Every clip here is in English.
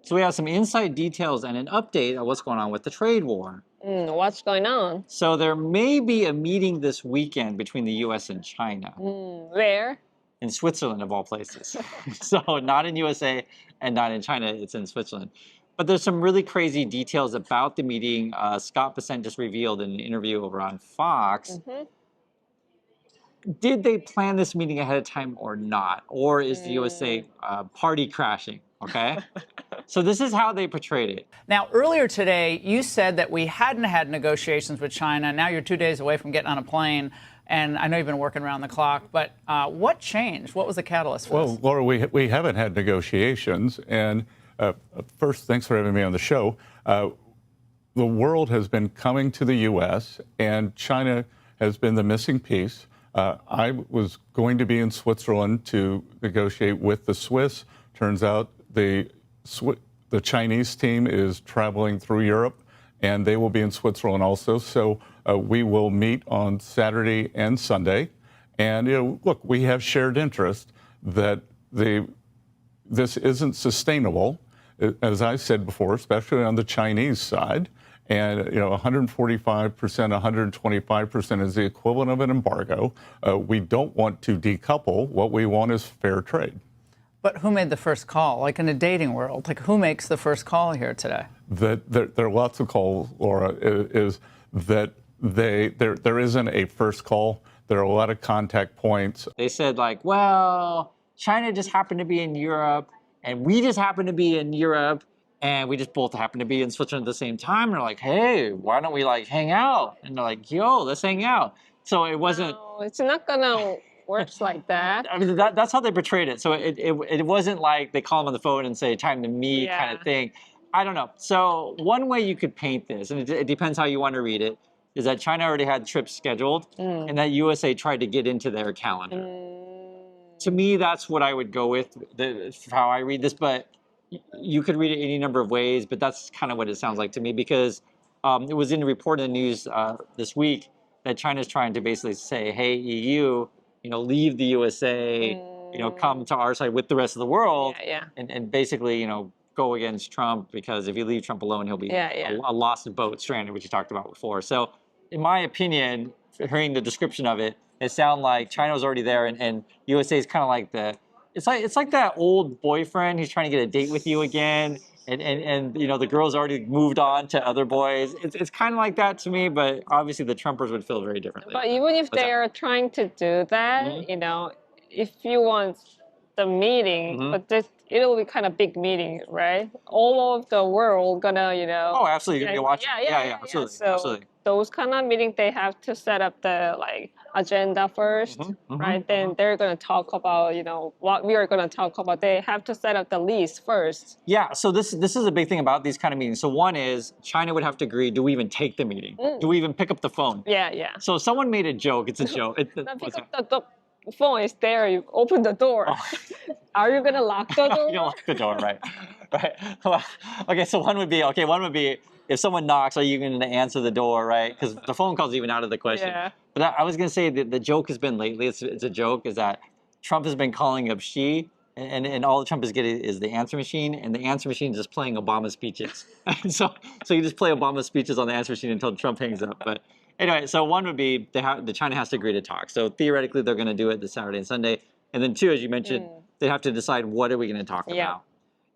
So we have some inside details and an update on what's going on with the trade war. What's going on? So there may be a meeting this weekend between the U.S. and China. Where? In Switzerland, of all places. So not in USA and not in China, it's in Switzerland. But there's some really crazy details about the meeting. Scott Bessent just revealed in an interview over on Fox. Did they plan this meeting ahead of time or not? Or is the USA party crashing? Okay. So this is how they portrayed it. Now, earlier today, you said that we hadn't had negotiations with China. Now you're 2 days away from getting on a plane. And I know you've been working around the clock, but what changed? What was the catalyst for this? Well, Laura, we haven't had negotiations. And first, thanks for having me on the show. The world has been coming to the U.S., and China has been the missing piece. I was going to be in Switzerland to negotiate with the Swiss. Turns out the Chinese team is traveling through Europe, and they will be in Switzerland also. So we will meet on Saturday and Sunday. And, look, we have shared interest that this isn't sustainable, as I said before, especially on the Chinese side. And, 145%, 125% is the equivalent of an embargo. We don't want to decouple. What we want is fair trade. But who made the first call? Like in a dating world, like who makes the first call here today? There are lots of calls, Laura, is that there isn't a first call. There are a lot of contact points. They said like, well, China just happened to be in Europe and we just happened to be in Europe and we just both happened to be in Switzerland at the same time. And they're like, hey, why don't we like hang out? And they're like, yo, let's hang out. So it wasn't. No, it's not gonna work like that. I mean, that's how they portrayed it. So it wasn't like they call them on the phone and say time to meet kind of thing. I don't know. So one way you could paint this, and it depends how you want to read it, is that China already had trips scheduled and that USA tried to get into their calendar. To me, that's what I would go with, how I read this. But you could read it any number of ways, but that's kind of what it sounds like to me, because it was in a report in the news this week that China's trying to basically say, hey, EU, leave the USA, come to our side with the rest of the world and basically, go against Trump, because if you leave Trump alone, he'll be a lost boat, stranded, which you talked about before. So in my opinion, hearing the description of it, it sounds like China was already there and USA is kind of like it's like that old boyfriend who's trying to get a date with you again. And the girl's already moved on to other boys. It's kind of like that to me, but obviously the Trumpers would feel very differently. But even if they are trying to do that, if you want the meeting, but it'll be kind of big meeting, right? All of the world gonna, Oh, absolutely, you're gonna watch it. Yeah, absolutely, So absolutely. those kind of meetings, they have to set up the agenda first, right? Then they're gonna talk about, what we are gonna talk about. They have to set up the list first. Yeah, so this is a big thing about these kind of meetings. So one is China would have to agree, do we even take the meeting? Do we even pick up the phone? Yeah. So someone made a joke, it's a joke. Not pick up the phone is there, you open the door. Are you gonna lock the door? You don't lock the door, right? Well, okay, so one would be if someone knocks, are you going to answer the door, right? Because the phone call's even out of the question. Yeah. But I was going to say that the joke has been lately, it's a joke, is that Trump has been calling up Xi, and all Trump is getting is the answer machine, and the answer machine is just playing Obama speeches. so you just play Obama speeches on the answer machine until Trump hangs up. But anyway, so one would be the China has to agree to talk. So theoretically, they're going to do it this Saturday and Sunday. And then two, as you mentioned, they have to decide what are we going to talk about.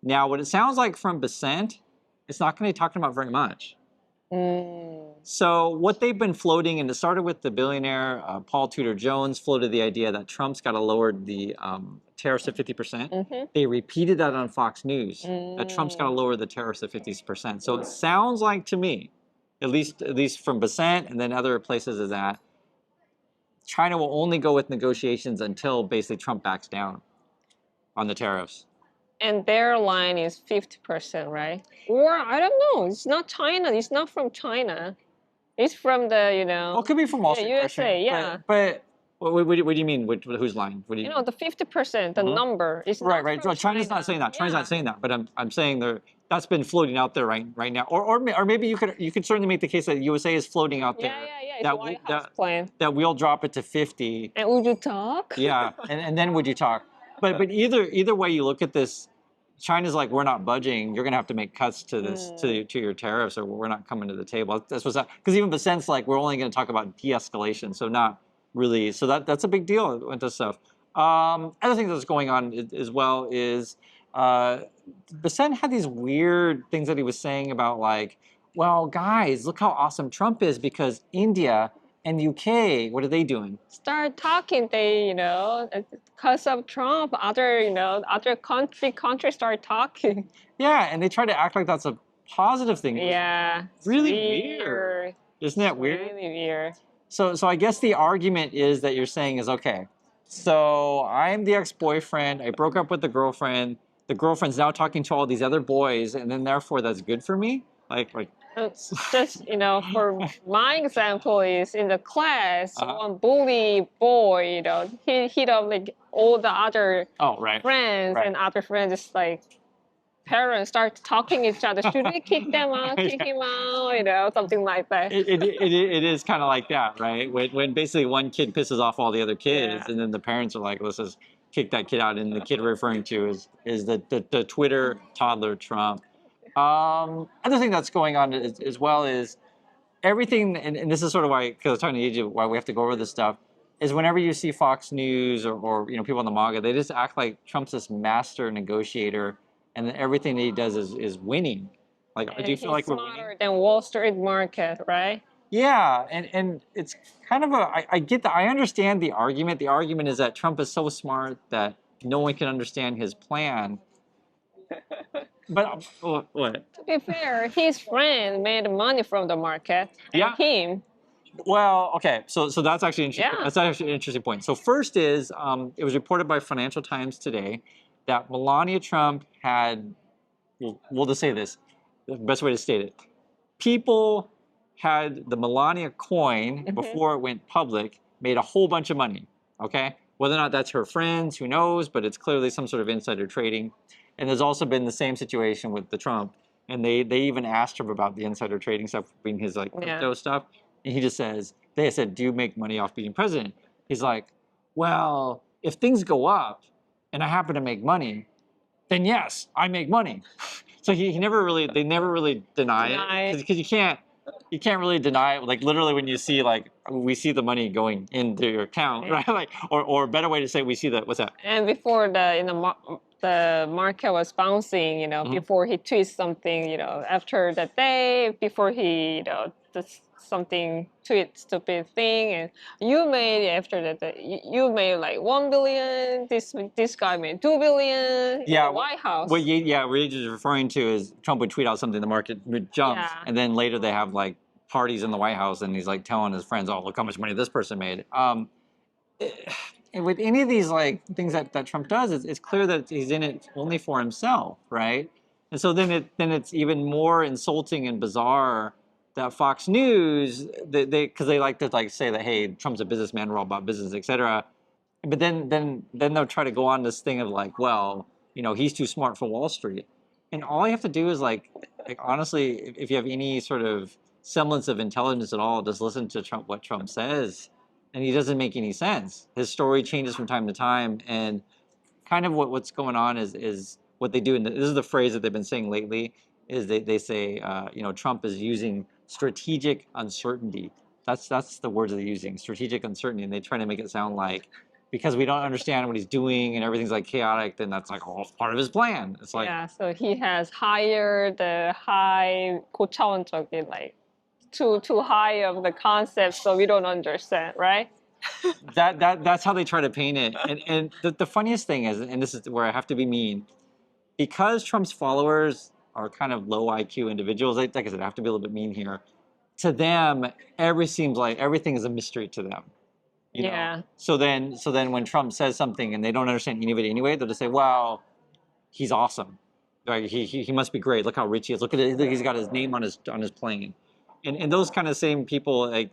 Now, what it sounds like from Bessent, it's not going to be talking about very much. So what they've been floating, and it started with the billionaire Paul Tudor Jones floated the idea that Trump's got to lower the tariffs to 50%. They repeated that on Fox News, that Trump's got to lower the tariffs to 50%. So it sounds like to me, at least from Bessent and then other places, is that China will only go with negotiations until basically Trump backs down on the tariffs. And their line is 50%, right? Or I don't know. It's not China. It's not from China. It's from the, Well, it could be from Wall Street. USA, yeah. But what do you mean? Whose line? What do you mean? The 50%, the number is not right. from China's China. not saying that. China's not saying that. But I'm saying that's been floating out there right now. Or maybe you could certainly make the case that USA is floating out there. It's a White House plan. That we'll drop it to 50. And would you talk? Yeah, and then would you talk? But either way you look at this, China's like, we're not budging. You're gonna have to make cuts to this to your tariffs, or we're not coming to the table. That's what's because even Basen's like, we're only gonna talk about de-escalation, so not really. So that's a big deal with this stuff. Other thing that's going on as well is Basen had these weird things that he was saying about like, well, guys, look how awesome Trump is because India and the UK, what are they doing? Start talking, they, because of Trump, other big countries start talking. Yeah, and they try to act like that's a positive thing. Yeah. Really weird. Isn't that weird? Really weird. So I guess the argument is that you're saying is, okay, so I'm the ex-boyfriend, I broke up with the girlfriend's now talking to all these other boys, and then therefore that's good for me? Like It's just, for my example is in the class, one bully boy, he hit up like all the other friends, and other friends just like parents start talking each other. Should we kick them out, kick him out, something like that. It is kind of like that, right? When basically one kid pisses off all the other kids, and then the parents are like, let's just kick that kid out, and the kid referring to is the Twitter toddler Trump. Other thing that's going on as well is everything, and this is sort of why, because I was talking to Egypt, why we have to go over this stuff, is whenever you see Fox News or people on the MAGA, they just act like Trump's this master negotiator, and then everything that he does is winning. Like, do you feel like we're winning? Smarter than Wall Street market, right? Yeah, and it's kind of I get that. I understand the argument. The argument is that Trump is so smart that no one can understand his plan. But what? To be fair, his friend made money from the market. And him. Well, okay, so that's actually interesting. That's actually an interesting point. So first is it was reported by Financial Times today that Melania Trump had, we'll just say this, the best way to state it. People had the Melania coin before it went public, made a whole bunch of money. Okay, whether or not that's her friends, who knows? But it's clearly some sort of insider trading. And there's also been the same situation with the Trump. And they even asked him about the insider trading stuff, being his like crypto stuff. And he just says, they said, do you make money off being president? He's like, well, if things go up and I happen to make money, then yes, I make money. So they never really deny it. Because you can't really deny it. Like literally when you see we see the money going into your account, right? Like, or a better way to say we see that, what's that? And before the market was bouncing, before he tweets something, after the day, before he, does something tweet stupid thing, and you made after that, you made like 1 billion. This guy made 2 billion. In the White House. What you're just referring to is Trump would tweet out something, the market jumps, and then later they have like parties in the White House, and he's like telling his friends, "Oh, look how much money this person made." With any of these like things that Trump does, it's clear that he's in it only for himself, right? And so then it's even more insulting and bizarre that Fox News, because they like to say that, hey, Trump's a businessman, we're all about business, etc. But then they'll try to go on this thing of like, well, he's too smart for Wall Street, and all you have to do is like honestly, if you have any sort of semblance of intelligence at all, just listen to what Trump says. And he doesn't make any sense. His story changes from time to time, and kind of what's going on is what they do. And this is the phrase that they've been saying lately: is they say Trump is using strategic uncertainty. That's the words they're using: strategic uncertainty, and they try to make it sound like because we don't understand what he's doing and everything's like chaotic, then that's like part of his plan. It's like so he has hired the high 고차원적인 like. Too high of the concept, so we don't understand, right? That's how they try to paint it. And the funniest thing is, and this is where I have to be mean, because Trump's followers are kind of low IQ individuals, like I said, I have to be a little bit mean here. To them, everything is a mystery to them. You know? So then when Trump says something and they don't understand any of it anyway, they'll just say, "Wow, he's awesome. Like, he must be great. Look how rich he is. Look at it. He's got his name on his plane." And those kind of same people, like,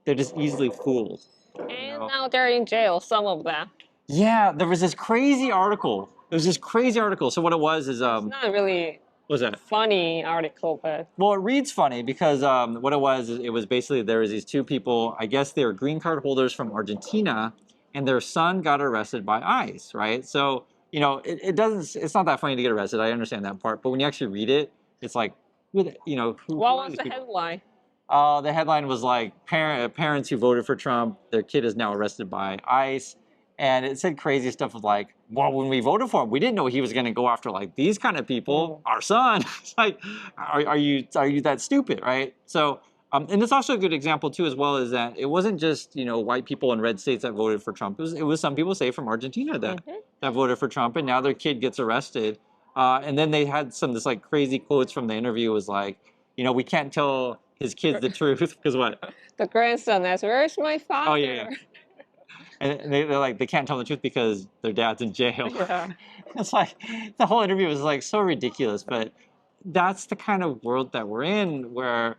they're just easily fooled. And now they're in jail, some of them. Yeah, there was this crazy article. So what it was is it's not really what was that? Funny article, but well, it reads funny because what it was is it was basically there was these two people. I guess they were green card holders from Argentina, and their son got arrested by ICE. Right, so you know, it doesn't. It's not that funny to get arrested. I understand that part, but when you actually read it, it's like, you know, who What are was these the people? headline? The headline was like, parents who voted for Trump, their kid is now arrested by ICE. And it said crazy stuff of like, well, when we voted for him, we didn't know he was going to go after like these kind of people. Our son. It's like, are you that stupid, right? So, and it's also a good example too, as well, is that it wasn't just, you know, white people in red states that voted for Trump. It was some people, say, from Argentina that voted for Trump, and now their kid gets arrested. And then they had this like crazy quotes from the interview, was like, you know, we can't tell his kids the truth because what? The grandson asks, "Where's my father?" Oh yeah. And they're like, they can't tell the truth because their dad's in jail. Yeah. It's like, the whole interview was like so ridiculous, but that's the kind of world that we're in, where,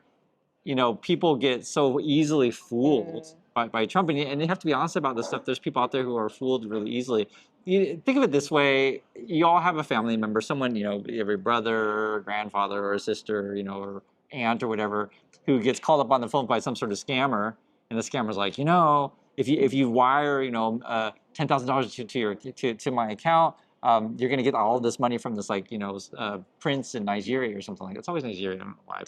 you know, people get so easily fooled by Trump, and you have to be honest about this stuff. There's people out there who are fooled really easily. You think of it this way: you all have a family member, someone, you know, every brother, or grandfather, or a sister, you know, or aunt or whatever, who gets called up on the phone by some sort of scammer, and the scammer's like, you know, if you wire, you know, $10,000 to my account, you're going to get all of this money from this, like, you know, prince in Nigeria or something like that. It's always Nigeria, I don't know why,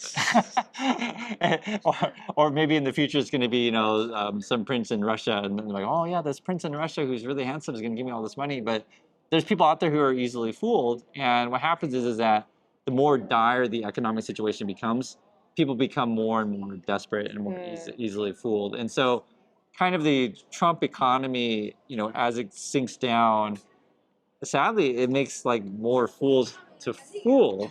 but or maybe in the future it's going to be, you know, some prince in Russia, and they're like, oh yeah, this prince in Russia who's really handsome is going to give me all this money. But there's people out there who are easily fooled, and what happens is that the more dire the economic situation becomes, people become more and more desperate and more easily fooled. And so, kind of the Trump economy, you know, as it sinks down, sadly, it makes like more fools to fool.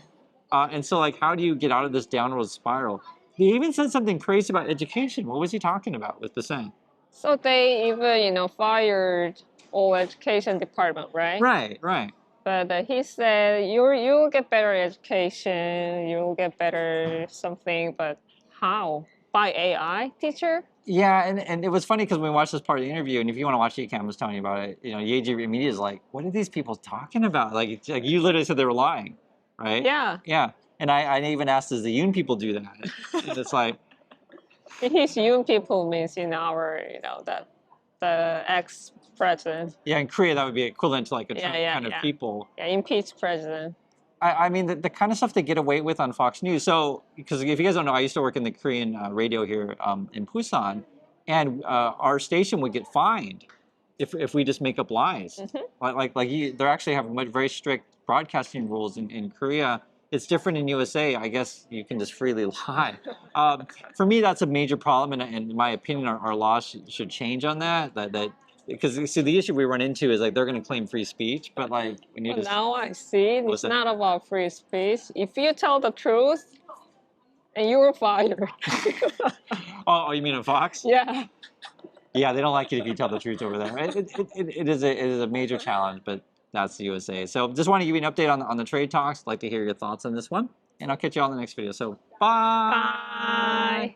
And so, like, how do you get out of this downward spiral? He even said something crazy about education. What was he talking about with the saying? So they even, you know, fired all education department, right? Right. But he said, you'll get better education, you'll get better something, but how? By AI teacher? Yeah, and it was funny because when we watched this part of the interview, and if you want to watch it, Cam was telling you about it. You know, Yeji Media is like, what are these people talking about? Like you literally said they were lying, right? Yeah. Yeah, and I even asked, does the Yoon people do that? And it's like, His young people means in our, you know, the ex-president. yeah, in Korea that would be equivalent to like a Trump kind of Yeah. people. Yeah, impeached president. I mean, the kind of stuff they get away with on Fox News. So, because if you guys don't know, I used to work in the Korean radio here in Busan, and our station would get fined if we just make up lies. They actually have very strict broadcasting rules in Korea. It's different in USA. I guess you can just freely lie. For me, that's a major problem, and in my opinion, our laws should change on that. Because see, the issue we run into is like they're going to claim free speech, but like when you But just now I see it's not about free speech. If you tell the truth, and you're fired. oh, you mean on Fox? Yeah. Yeah, they don't like it if you tell the truth over there. It is a major challenge, but that's the USA. So just want to give you an update on the trade talks. I'd like to hear your thoughts on this one, and I'll catch you all in the next video. So bye. Bye.